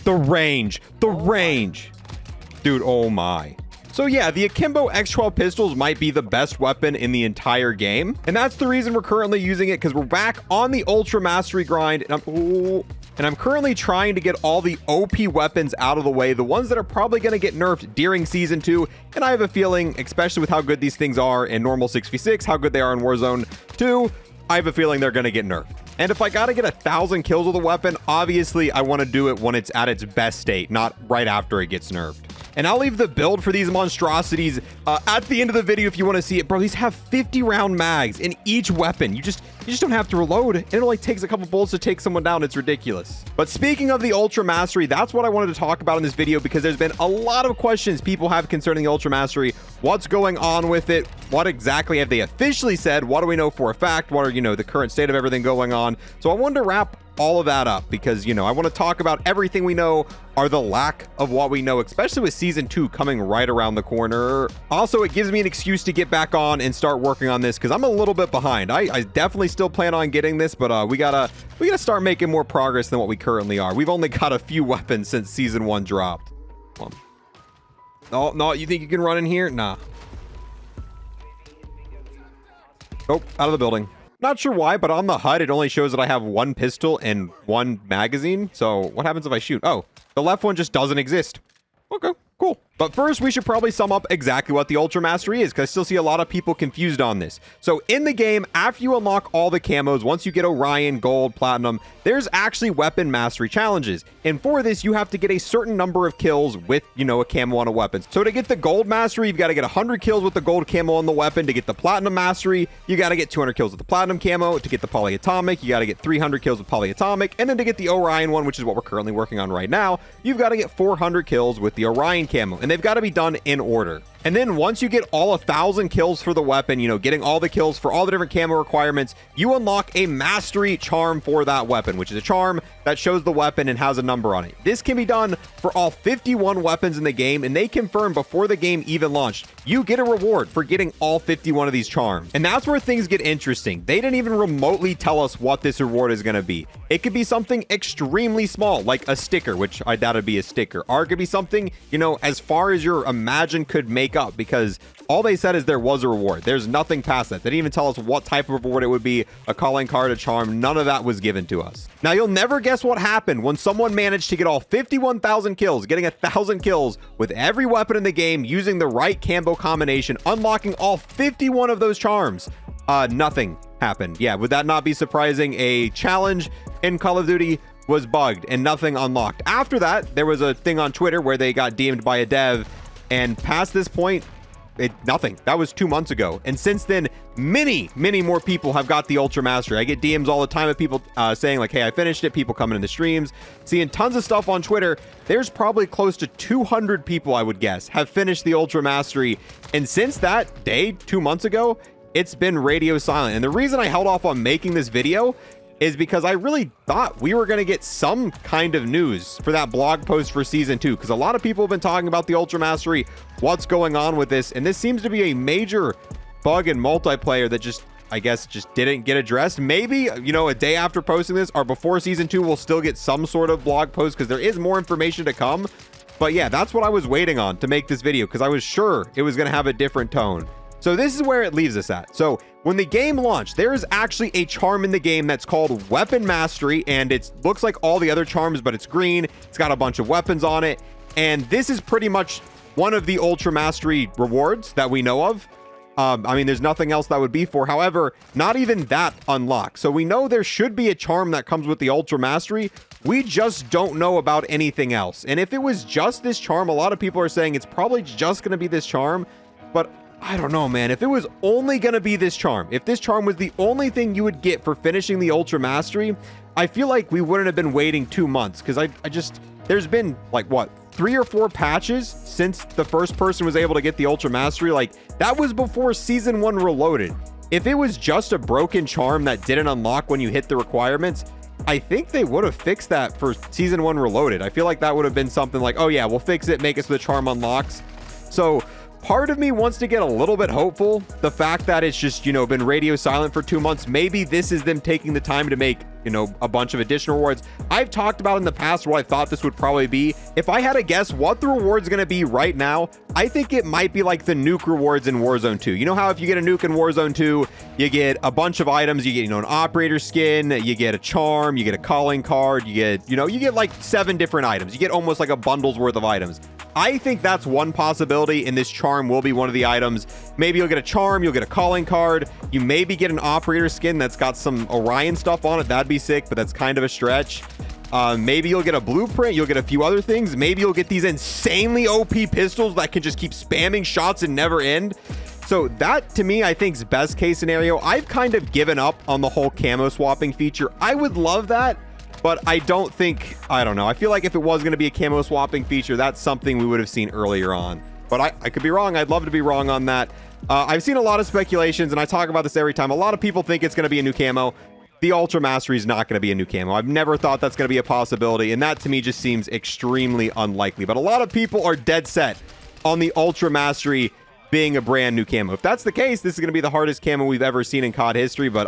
The range. Dude, oh my. So yeah, the Akimbo X12 pistols might be the best weapon in the entire game. And that's the reason we're currently using it, because we're back on the Ultra Mastery grind. And I'm currently trying to get all the OP weapons out of the way, the ones that are probably going to get nerfed during Season 2. And I have a feeling, especially with how good these things are in normal 6v6, how good they are in Warzone 2, I have a feeling they're going to get nerfed. And if I got to get 1,000 kills with a weapon, obviously I want to do it when it's at its best state, not right after it gets nerfed. And I'll leave the build for these monstrosities at the end of the video if you want to see it. Bro, these have 50 round mags in each weapon. You just don't have to reload. It only takes a couple bullets to take someone down. It's ridiculous. But speaking of the Ultra Mastery, that's what I wanted to talk about in this video, because there's been a lot of questions people have concerning the Ultra Mastery. What's going on with it? What exactly have they officially said? What do we know for a fact? What are, the current state of everything going on? So I wanted to wrap all of that up because, I want to talk about everything we know or the lack of what we know, especially with Season 2 coming right around the corner. Also, it gives me an excuse to get back on and start working on this because I'm a little bit behind. I definitely still plan on getting this, but we gotta start making more progress than what we currently are. We've only got a few weapons since Season 1 dropped. No, you think you can run in here? Nah. Oh, out of the building. Not sure why, but on the HUD, it only shows that I have one pistol and one magazine. So what happens if I shoot? Oh, the left one just doesn't exist. Okay, cool. But first, we should probably sum up exactly what the Ultra Mastery is, because I still see a lot of people confused on this. So in the game, after you unlock all the camos, once you get Orion, Gold, Platinum, there's actually weapon mastery challenges. And for this, you have to get a certain number of kills with, a camo on a weapon. So to get the Gold Mastery, you've got to get 100 kills with the Gold camo on the weapon. To get the Platinum Mastery, you got to get 200 kills with the Platinum camo. To get the Polyatomic, you got to get 300 kills with Polyatomic. And then to get the Orion one, which is what we're currently working on right now, you've got to get 400 kills with the Orion camo. And they've got to be done in order. And then once you get all 1,000 kills for the weapon, getting all the kills for all the different camo requirements, you unlock a mastery charm for that weapon, which is a charm that shows the weapon and has a number on it. This can be done for all 51 weapons in the game, and they confirm before the game even launched, you get a reward for getting all 51 of these charms. And that's where things get interesting. They didn't even remotely tell us what this reward is going to be. It could be something extremely small, like a sticker, which I doubt it'd be a sticker, or it could be something, as far as your imagine could make up, because all they said is there was a reward. There's nothing past that. They didn't even tell us what type of reward it would be, a calling card, a charm. None of that was given to us. Now, you'll never guess what happened when someone managed to get all 51,000 kills, getting 1,000 kills with every weapon in the game using the right combo combination, unlocking all 51 of those charms. Nothing happened. Yeah, would that not be surprising? A challenge in Call of Duty was bugged and nothing unlocked. After that, there was a thing on Twitter where they got DM'd by a dev, and past this point, nothing. That was 2 months ago. And since then, many more people have got the Ultra Mastery. I get DMs all the time of people saying like, hey, I finished it. People coming in the streams, seeing tons of stuff on Twitter. There's probably close to 200 people, I would guess, have finished the Ultra Mastery. And since that day, 2 months ago, it's been radio silent. And the reason I held off on making this video is because I really thought we were going to get some kind of news for that blog post for Season 2, because a lot of people have been talking about the Ultra Mastery, what's going on with this, and this seems to be a major bug in multiplayer that just didn't get addressed. Maybe, a day after posting this or before Season 2, we'll still get some sort of blog post, because there is more information to come. But yeah, that's what I was waiting on to make this video, because I was sure it was going to have a different tone. So this is where it leaves us at. So when the game launched, there is actually a charm in the game that's called Weapon Mastery, and it looks like all the other charms, but it's green. It's got a bunch of weapons on it, and this is pretty much one of the Ultra Mastery rewards that we know of. I mean, there's nothing else that would be for. However, not even that unlocks. So we know there should be a charm that comes with the Ultra Mastery. We just don't know about anything else. And if it was just this charm, a lot of people are saying it's probably just going to be this charm, but I don't know, man. If it was only going to be this charm, if this charm was the only thing you would get for finishing the Ultra Mastery, I feel like we wouldn't have been waiting 2 months, because there's been like, what, 3 or 4 patches since the first person was able to get the Ultra Mastery. Like, that was before Season 1 Reloaded. If it was just a broken charm that didn't unlock when you hit the requirements, I think they would have fixed that for Season 1 Reloaded. I feel like that would have been something like, oh yeah, we'll fix it, make it so the charm unlocks. So part of me wants to get a little bit hopeful. The fact that it's just, you know, been radio silent for 2 months, maybe this is them taking the time to make, you know, a bunch of additional rewards. I've talked about in the past what I thought this would probably be. If I had to guess what the reward's going to be right now, I think it might be like the nuke rewards in Warzone 2. You know how if you get a nuke in Warzone 2, you get a bunch of items, you get, you know, an operator skin, you get a charm, you get a calling card, you get, you know, you get like 7 different items. You get almost like a bundle's worth of items. I think that's one possibility, and this charm will be one of the items. Maybe you'll get a charm, you'll get a calling card, you maybe get an operator skin that's got some Orion stuff on it. That'd be sick, but that's kind of a stretch. Maybe you'll get a blueprint, you'll get a few other things. Maybe you'll get these insanely OP pistols that can just keep spamming shots and never end. So that, to me, I think is best case scenario. I've kind of given up on the whole camo swapping feature. I would love that, but I don't think, I don't know. I feel like if it was going to be a camo swapping feature, that's something we would have seen earlier on. But I could be wrong. I'd love to be wrong on that. I've seen a lot of speculations, and I talk about this every time. A lot of people think it's going to be a new camo. The Ultra Mastery is not going to be a new camo. I've never thought that's going to be a possibility, and that to me just seems extremely unlikely. But a lot of people are dead set on the Ultra Mastery being a brand new camo. If that's the case, this is going to be the hardest camo we've ever seen in COD history, but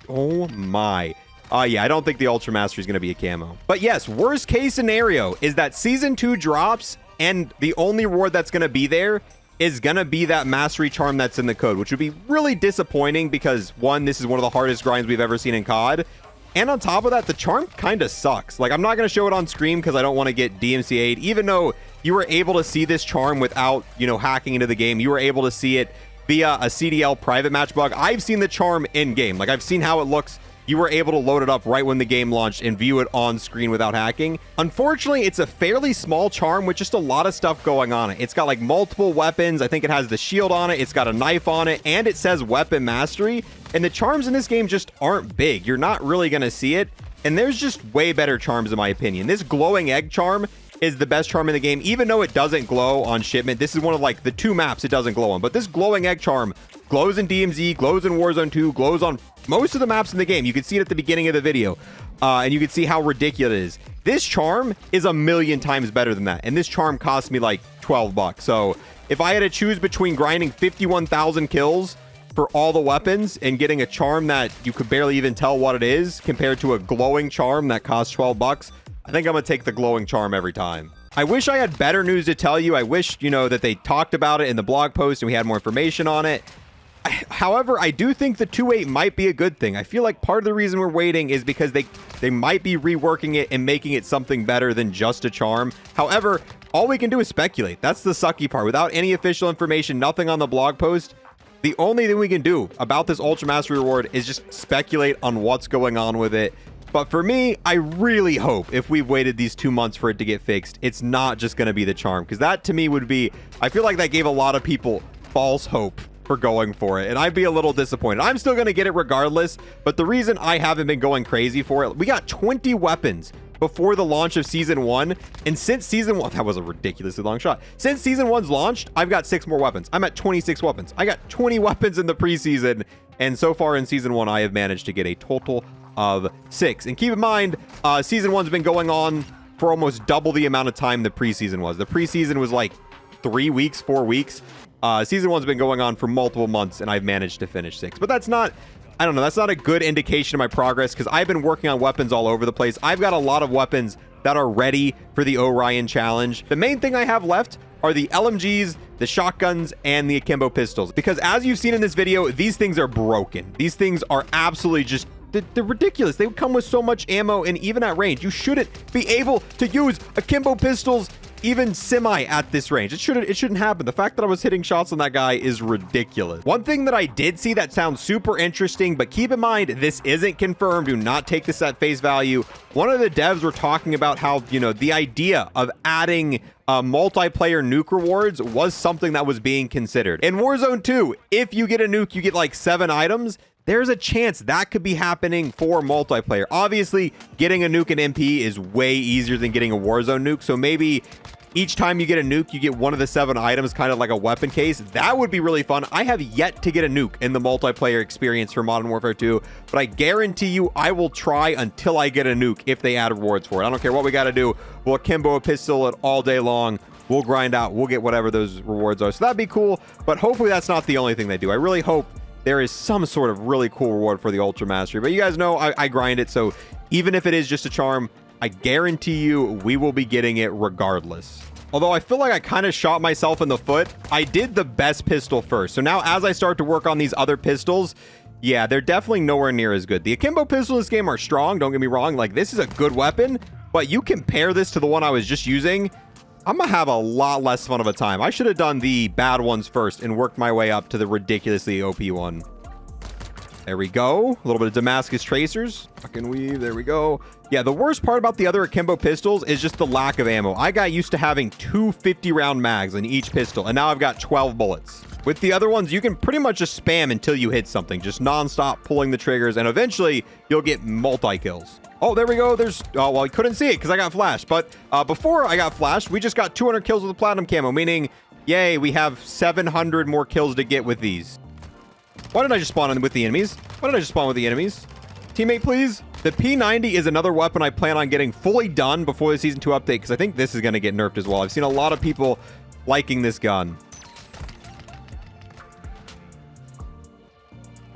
oh my. Yeah, I don't think the Ultra Mastery is going to be a camo. But yes, worst case scenario is that Season 2 drops, and the only reward that's going to be there is going to be that Mastery Charm that's in the code, which would be really disappointing because, one, this is one of the hardest grinds we've ever seen in COD. And on top of that, the charm kind of sucks. Like, I'm not going to show it on screen because I don't want to get DMCA'd, even though you were able to see this charm without, you know, hacking into the game. You were able to see it via a CDL private match bug. I've seen the charm in game. Like, I've seen how it looks. You were able to load it up right when the game launched and view it on screen without hacking. Unfortunately, it's a fairly small charm with just a lot of stuff going on it. It's got like multiple weapons. I think it has the shield on it. It's got a knife on it, and it says weapon mastery. And the charms in this game just aren't big. You're not really going to see it. And there's just way better charms in my opinion. This glowing egg charm is the best charm in the game, even though it doesn't glow on shipment. This is one of like the 2 maps it doesn't glow on, but this glowing egg charm glows in DMZ, glows in Warzone 2, glows on most of the maps in the game. You can see it at the beginning of the video, and you can see how ridiculous it is. This charm is a million times better than that, and this charm cost me like 12 bucks. So if I had to choose between grinding 51,000 kills for all the weapons and getting a charm that you could barely even tell what it is compared to a glowing charm that costs 12 bucks, I think I'm gonna take the glowing charm every time. I wish I had better news to tell you. I wish, you know, that they talked about it in the blog post and we had more information on it. However, I do think the 2.8 might be a good thing. I feel like part of the reason we're waiting is because they might be reworking it and making it something better than just a charm. However, all we can do is speculate. That's the sucky part. Without any official information, nothing on the blog post, the only thing we can do about this Ultra Mastery reward is just speculate on what's going on with it. But for me, I really hope if we've waited these 2 months for it to get fixed, it's not just going to be the charm. Because that to me would be, I feel like that gave a lot of people false hope for going for it, and I'd be a little disappointed. I'm still going to get it regardless, but the reason I haven't been going crazy for it, we got 20 weapons before the launch of Season 1, and since Season 1, that was a ridiculously long shot. Since Season 1's launched, I've got 6 more weapons. I'm at 26 weapons. I got 20 weapons in the preseason, and so far in Season 1, I have managed to get a total of 6. And keep in mind, Season 1's been going on for almost double the amount of time the preseason was. The preseason was like 3 weeks, 4 weeks. Season 1's been going on for multiple months, and I've managed to finish 6. But that's not, I don't know, that's not a good indication of my progress because I've been working on weapons all over the place. I've got a lot of weapons that are ready for the Orion challenge. The main thing I have left are the LMGs, the shotguns, and the Akimbo pistols. Because as you've seen in this video, these things are broken. These things are absolutely just, they're ridiculous. They come with so much ammo, and even at range, you shouldn't be able to use Akimbo pistols even semi at this range. It shouldn't happen. The fact that I was hitting shots on that guy is ridiculous. One thing that I did see that sounds super interesting, but keep in mind, this isn't confirmed. Do not take this at face value. One of the devs were talking about how, you know, the idea of adding multiplayer nuke rewards was something that was being considered. In Warzone 2, if you get a nuke, you get like 7 items. There's a chance that could be happening for multiplayer. Obviously, getting a nuke in MP is way easier than getting a Warzone nuke. So maybe each time you get a nuke, you get one of the 7 items, kind of like a weapon case. That would be really fun. I have yet to get a nuke in the multiplayer experience for Modern Warfare 2, but I guarantee you I will try until I get a nuke if they add rewards for it. I don't care what we got to do. We'll Akimbo a pistol it all day long. we'll grind out, we'll get whatever those rewards are. So that'd be cool, but hopefully that's not the only thing they do. I really hope there is some sort of really cool reward for the Ultra Mastery, but you guys know I grind it, so even if it is just a charm, I guarantee you we will be getting it regardless. Although I feel like I kind of shot myself in the foot. I did the best pistol first. So now as I start to work on these other pistols, yeah, they're definitely nowhere near as good. The Akimbo pistols in this game are strong, don't get me wrong. Like, this is a good weapon, but you compare this to the one I was just using, I'm gonna have a lot less fun of a time. I should have done the bad ones first and worked my way up to the ridiculously OP one. There we go. A little bit of Damascus tracers. Fucking weave. There we go. Yeah, the worst part about the other Akimbo pistols is just the lack of ammo. I got used to having 2 50-round mags in each pistol, and now I've got 12 bullets. With the other ones, you can pretty much just spam until you hit something, just non-stop pulling the triggers, and eventually you'll get multi-kills. Oh, there we go. There's, oh, well, I couldn't see it because I got flashed, but before I got flashed, we just got 200 kills with the platinum camo, meaning, yay, we have 700 more kills to get with these. Why did I just spawn with the enemies? Why did I just spawn with the enemies? Teammate, please. The P90 is another weapon I plan on getting fully done before the Season 2 update, because I think this is going to get nerfed as well. I've seen a lot of people liking this gun.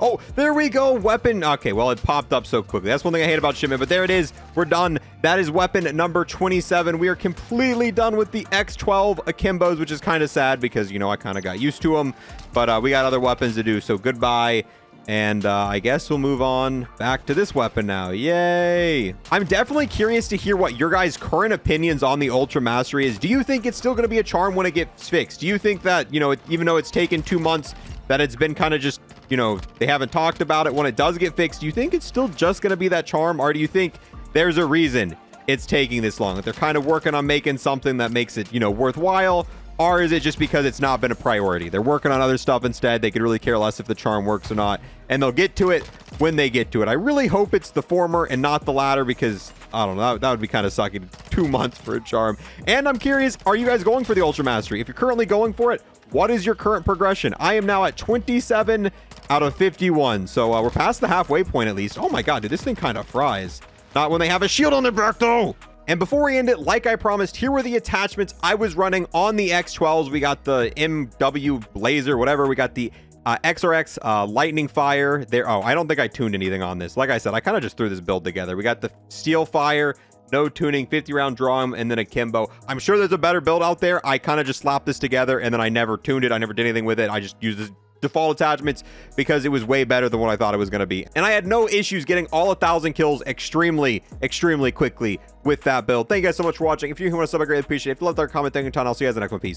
Oh, there we go. Weapon. Okay, well, it popped up so quickly. That's one thing I hate about shipment, but there it is. We're done. That is weapon number 27. We are completely done with the X12 Akimbos, which is kind of sad because, you know, I kind of got used to them, but we got other weapons to do. So goodbye. And I guess we'll move on back to this weapon now. Yay. I'm definitely curious to hear what your guys' current opinions on the Ultra Mastery is. Do you think it's still going to be a charm when it gets fixed? Do you think that, you know, even though it's taken 2 months, that it's been kind of just, you know, they haven't talked about it when it does get fixed? Do you think it's still just going to be that charm? Or do you think there's a reason it's taking this long? That they're kind of working on making something that makes it, you know, worthwhile? Or is it just because it's not been a priority? They're working on other stuff instead. They could really care less if the charm works or not. And they'll get to it when they get to it. I really hope it's the former and not the latter because, I don't know, that would be kind of sucky. 2 months for a charm. And I'm curious, are you guys going for the Ultra Mastery? If you're currently going for it, what is your current progression? I am now at 27 out of 51. So we're past the halfway point at least. Oh my God, dude, this thing kind of fries. Not when they have a shield on their back though. And before we end it, like I promised, here were the attachments I was running on the X12s. We got the MW Blazer, whatever. We got the XRX Lightning Fire there. Oh, I don't think I tuned anything on this. Like I said, I kind of just threw this build together. We got the Steel Fire, no tuning, 50-round drum, and then Akimbo. I'm sure there's a better build out there. I kind of just slapped this together, and then I never tuned it. I never did anything with it. I just used this default attachments because it was way better than what I thought it was going to be. And I had no issues getting all 1,000 kills extremely quickly with that build. Thank you guys so much for watching. If you want to sub, I greatly appreciate it. If you loved our comment, thank you, ton. I'll see you guys in the next one. Peace.